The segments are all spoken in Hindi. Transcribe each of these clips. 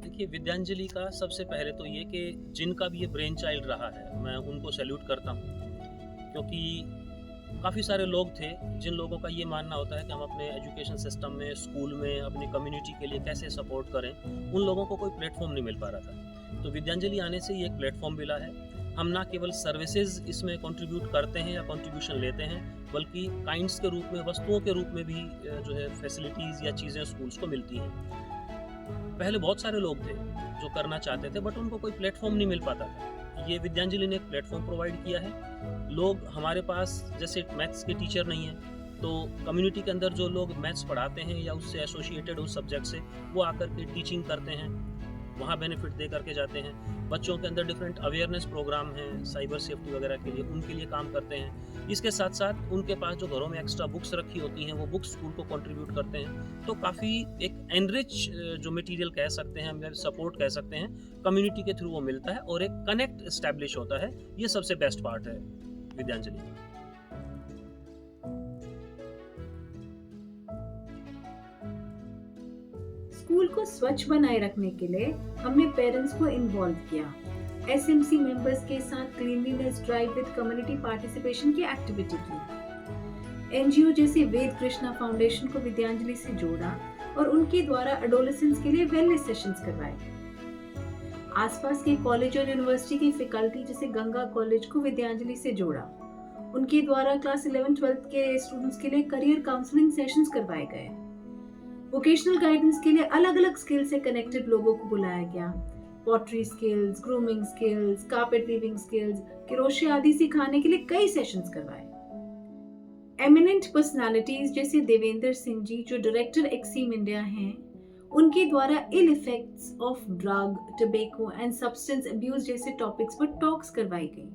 देखिए, विद्यांजलि का सबसे पहले तो ये कि जिनका भी ये ब्रेन चाइल्ड रहा है, मैं उनको सैल्यूट करता हूँ। क्योंकि काफ़ी सारे लोग थे, जिन लोगों का ये मानना होता है कि हम अपने एजुकेशन सिस्टम में, स्कूल में, अपनी कम्युनिटी के लिए कैसे सपोर्ट करें, उन लोगों को कोई प्लेटफ़ॉर्म नहीं मिल पा रहा था। तो विद्यांजलि आने से ये एक प्लेटफ़ॉर्म मिला है। हम ना केवल सर्विसेज़ इसमें कंट्रीब्यूट करते हैं या कंट्रीब्यूशन लेते हैं, बल्कि काइंड्स के रूप में, वस्तुओं के रूप में भी जो है फैसिलिटीज़ या चीज़ें स्कूल्स को मिलती हैं। पहले बहुत सारे लोग थे जो करना चाहते थे, बट उनको कोई प्लेटफॉर्म नहीं मिल पाता था। ये विद्यांजलि ने एक प्लेटफॉर्म प्रोवाइड किया है। लोग हमारे पास, जैसे मैथ्स के टीचर नहीं हैं, तो कम्युनिटी के अंदर जो लोग मैथ्स पढ़ाते हैं या उससे एसोसिएटेड उस सब्जेक्ट से, वो आकर के टीचिंग करते हैं, वहाँ बेनिफिट दे करके जाते हैं। बच्चों के अंदर डिफरेंट अवेयरनेस प्रोग्राम हैं साइबर सेफ्टी वगैरह के लिए, उनके लिए काम करते हैं। इसके साथ साथ उनके पास जो घरों में एक्स्ट्रा बुक्स रखी होती हैं, वो बुक्स स्कूल को कंट्रीब्यूट करते हैं। तो काफ़ी एक एनरिच जो मटेरियल कह सकते हैं, हम सपोर्ट कह सकते हैं, कम्युनिटी के थ्रू वो मिलता है और एक कनेक्ट इस्टेब्लिश होता है। ये सबसे बेस्ट पार्ट है विद्यांजलि का। स्कूल को स्वच्छ बनाए रखने के लिए हमने पेरेंट्स को इन्वॉल्व किया। एसएमसी मेंबर्स के साथ cleanliness drive with community participation की एक्टिविटी की। एनजीओ जैसे वेद कृष्णा फाउंडेशन को विद्यांजलि से जोड़ा और उनके द्वारा एडोलेसेंट्स के लिए वेलनेस सेशंस करवाए। आसपास के कॉलेज और यूनिवर्सिटी की फैकल्टी जैसे गंगा कॉलेज को विद्यांजलि से जोड़ा। उनके द्वारा क्लास 11-12 के स्टूडेंट्स के लिए करियर काउंसलिंग सेशंस करवाए गए। वोकेशनल गाइडेंस के लिए अलग अलग स्किल से कनेक्टेड लोगों को बुलाया गया। Pottery skills, grooming skills, carpet weaving skills, crochet आदि सिखाने के लिए कई सेशंस करवाए। एमिनेंट पर्सनालिटीज जैसे देवेंद्र सिंह जी, जो डायरेक्टर एक्सीम इंडिया हैं, उनके द्वारा ill effects of drug, tobacco and substance abuse जैसे टॉपिक्स पर टॉक्स करवाई गई।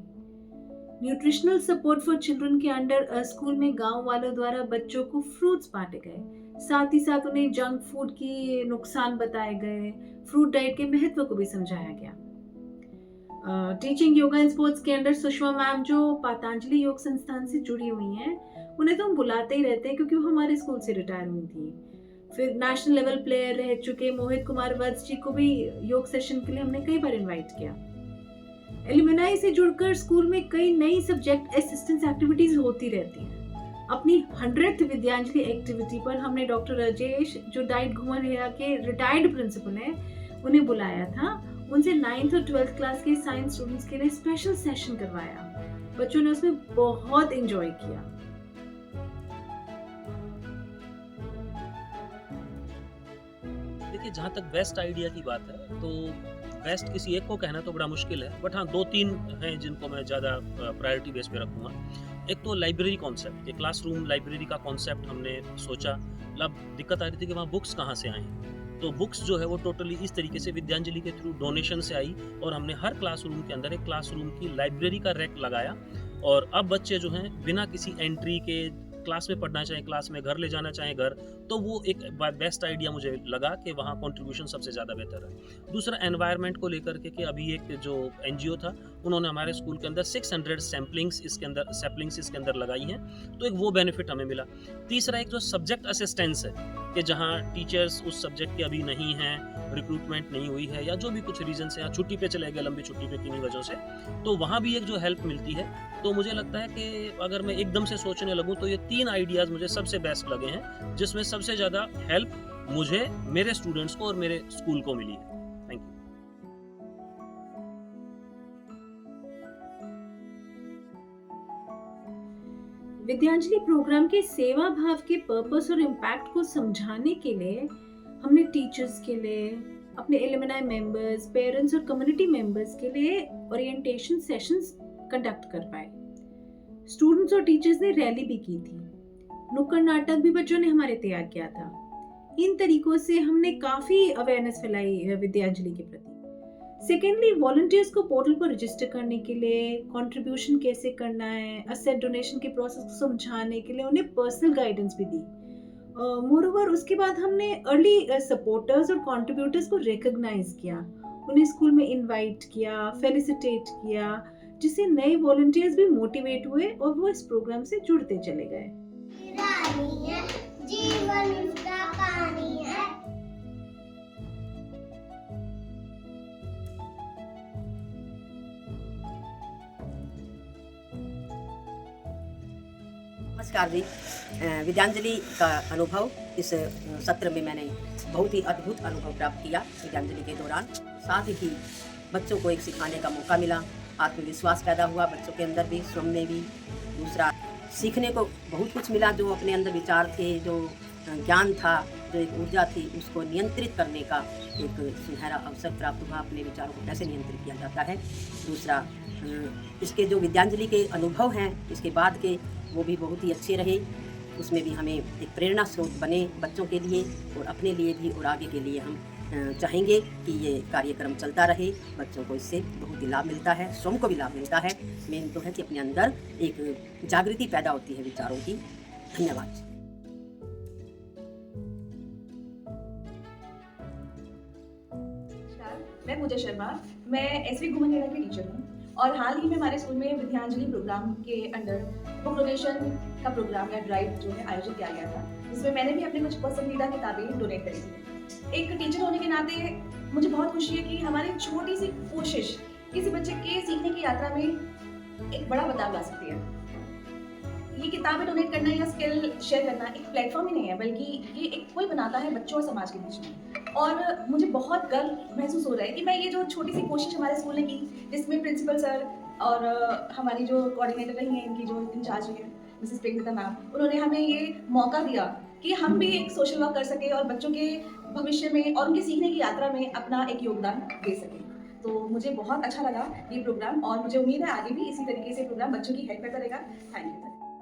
न्यूट्रिशनल सपोर्ट फॉर चिल्ड्रन के अंडर स्कूल में गांव वालों द्वारा बच्चों को फ्रूट्स बांटे गए। साथ ही साथ उन्हें जंक फूड की नुकसान बताए गए, फ्रूट डाइट के महत्व को भी समझाया गया। टीचिंग योगा एंड स्पोर्ट्स के अंडर सुषमा मैम, जो पतंजलि योग संस्थान से जुड़ी हुई हैं, उन्हें तो हम बुलाते ही रहते हैं क्योंकि वो हमारे स्कूल से रिटायर हुई थी। फिर नेशनल लेवल प्लेयर रह चुके मोहित कुमार वत्स जी को भी योग सेशन के लिए हमने कई बार इनवाइट किया। एलुमनाई से जुड़कर स्कूल में कई नई सब्जेक्ट असिस्टेंस एक्टिविटीज होती रहती हैं। अपनी 100th विद्यांजलि एक्टिविटी पर हमने डॉक्टर राजेश, जो डाइट घुमर हेरा के रिटायर्ड प्रिंसिपल हैं, उन्हें बुलाया था। उनसे 9th और 12th क्लास के साइंस स्टूडेंट्स के लिए स्पेशल सेशन करवाया। बच्चों ने उसमें बहुत एंजॉय किया। देखिए, जहाँ तक बेस्ट आइडिया की बात है, तो बेस्ट किसी एक को कहना तो बड़ा मुश्किल है, बट हाँ 2-3 हैं जिनको मैं ज़्यादा प्रायोरिटी बेस पे रखूँगा। एक तो लाइब्रेरी कॉन्सेप्ट, ये क्लासरूम लाइब्रेरी का कॉन्सेप्ट हमने सोचा। अब दिक्कत आ रही थी कि वहाँ बुक्स कहाँ से आएँ, तो बुक्स जो है वो टोटली इस तरीके से विद्यांजलि के थ्रू डोनेशन से आई, और हमने हर क्लासरूम के अंदर एक क्लासरूम की लाइब्रेरी का रैक लगाया। और अब बच्चे जो हैं बिना किसी एंट्री के, क्लास में पढ़ना चाहें क्लास में, घर ले जाना चाहें घर, तो वो एक बेस्ट आइडिया मुझे लगा कि वहाँ कंट्रीब्यूशन सबसे ज़्यादा बेहतर है। दूसरा, एनवायरनमेंट को लेकर के कि अभी एक जो एनजीओ था, उन्होंने हमारे स्कूल के अंदर 600 सैम्पलिंग्स इसके अंदर लगाई हैं, तो एक वो बेनिफिट हमें मिला। तीसरा, एक जो सब्जेक्ट असिस्टेंस है कि जहाँ टीचर्स उस सब्जेक्ट के अभी नहीं हैं, रिक्रूटमेंट नहीं हुई है, या जो भी कुछ रीजन से, या छुट्टी पे चले गए लंबी छुट्टी पे किन्हीं वजह से, तो वहाँ भी एक जो हेल्प मिलती है। तो मुझे लगता है कि अगर मैं एकदम से सोचने लगूँ तो ये 3 आइडियाज़ मुझे सबसे बेस्ट लगे हैं, जिसमें सबसे ज़्यादा हेल्प मुझे, मेरे स्टूडेंट्स को और मेरे स्कूल को मिली है। Thank you. विद्यांजलि प्रोग्राम के सेवा भाव के पर्पस और इम्पैक्ट को समझाने के लिए हमने टीचर्स के लिए, अपने एलुमनाई मेंबर्स, पेरेंट्स और कम्युनिटी मेंबर्स के लिए ओरिएंटेशन सेशंस कंडक्ट करवाए। स्टूडेंट्स और टीचर्स ने रैली भी की थी। नुक्कड़ नाटक भी बच्चों ने हमारे तैयार किया था। इन तरीकों से हमने काफी अवेयरनेस फैलाई विद्यांजलि के प्रति। सेकेंडली, वॉलंटियर्स को पोर्टल पर रजिस्टर करने के लिए, कंट्रीब्यूशन कैसे करना है, असेट डोनेशन के प्रोसेस को समझाने के लिए उन्हें पर्सनल गाइडेंस भी दी। मोरओवर, उसके बाद हमने अर्ली सपोर्टर्स और कंट्रीब्यूटर्स को रिकॉग्नाइज किया, उन्हें स्कूल में इनवाइट किया, फेलिसिटेट किया, जिससे नए वॉलंटियर्स भी मोटिवेट हुए और वो इस प्रोग्राम से जुड़ते चले गए। जीवन उसका पानी है। नमस्कार जी। विद्यांजलि का अनुभव इस सत्र में मैंने बहुत ही अद्भुत अनुभव प्राप्त किया विद्यांजलि के दौरान। साथ ही बच्चों को एक सिखाने का मौका मिला, आत्मविश्वास पैदा हुआ बच्चों के अंदर भी, स्वयं में भी। दूसरा, सीखने को बहुत कुछ मिला, जो अपने अंदर विचार थे, जो ज्ञान था, जो एक ऊर्जा थी, उसको नियंत्रित करने का एक सुनहरा अवसर प्राप्त हुआ, अपने विचारों को कैसे नियंत्रित किया जाता है। दूसरा, इसके जो विद्यांजलि के अनुभव हैं इसके बाद के, वो भी बहुत ही अच्छे रहे। उसमें भी हमें एक प्रेरणा स्रोत बने बच्चों के लिए और अपने लिए भी, और आगे के लिए हम चाहेंगे कि ये कार्यक्रम चलता रहे। बच्चों को इससे बहुत ही लाभ मिलता है, स्वयं को भी लाभ मिलता है। मेन तो है कि अपने अंदर एक जागृति पैदा होती है विचारों की। धन्यवाद। मैं पूजा शर्मा, मैं एसवी घुमनेरा की टीचर हूँ और हाल ही में हमारे स्कूल में विद्यांजलि प्रोग्राम के अंडर बुक डोनेशन का प्रोग्राम या ड्राइव जो है आयोजित किया गया था, जिसमें मैंने भी अपनी कुछ पसंदीदा किताबें डोनेट करी थी। एक टीचर होने के नाते मुझे बहुत खुशी है कि हमारी छोटी सी कोशिश किसी बच्चे के सीखने की यात्रा में एक बड़ा बदलाव ला सकती है। ये किताबें डोनेट करना या स्किल शेयर करना एक प्लेटफॉर्म ही नहीं है, बल्कि ये एक पुल बनाता है बच्चों और समाज के बीच में। और मुझे बहुत गर्व महसूस हो रहा है कि मैं ये जो छोटी सी कोशिश हमारे स्कूल ने की, जिसमें प्रिंसिपल सर और हमारी जो कोऑर्डिनेटर रही हैं, इनकी जो इंचार्ज रही है मिसेस प्रेमलता मैम, उन्होंने हमें ये मौका दिया कि हम भी एक सोशल वर्क कर सके और बच्चों के भविष्य में और उनके सीखने की यात्रा में अपना एक योगदान दे सकें। तो मुझे बहुत अच्छा लगा ये प्रोग्राम और मुझे उम्मीद है आगे भी इसी तरीके से प्रोग्राम बच्चों की हेल्प करता रहेगा। Thank you.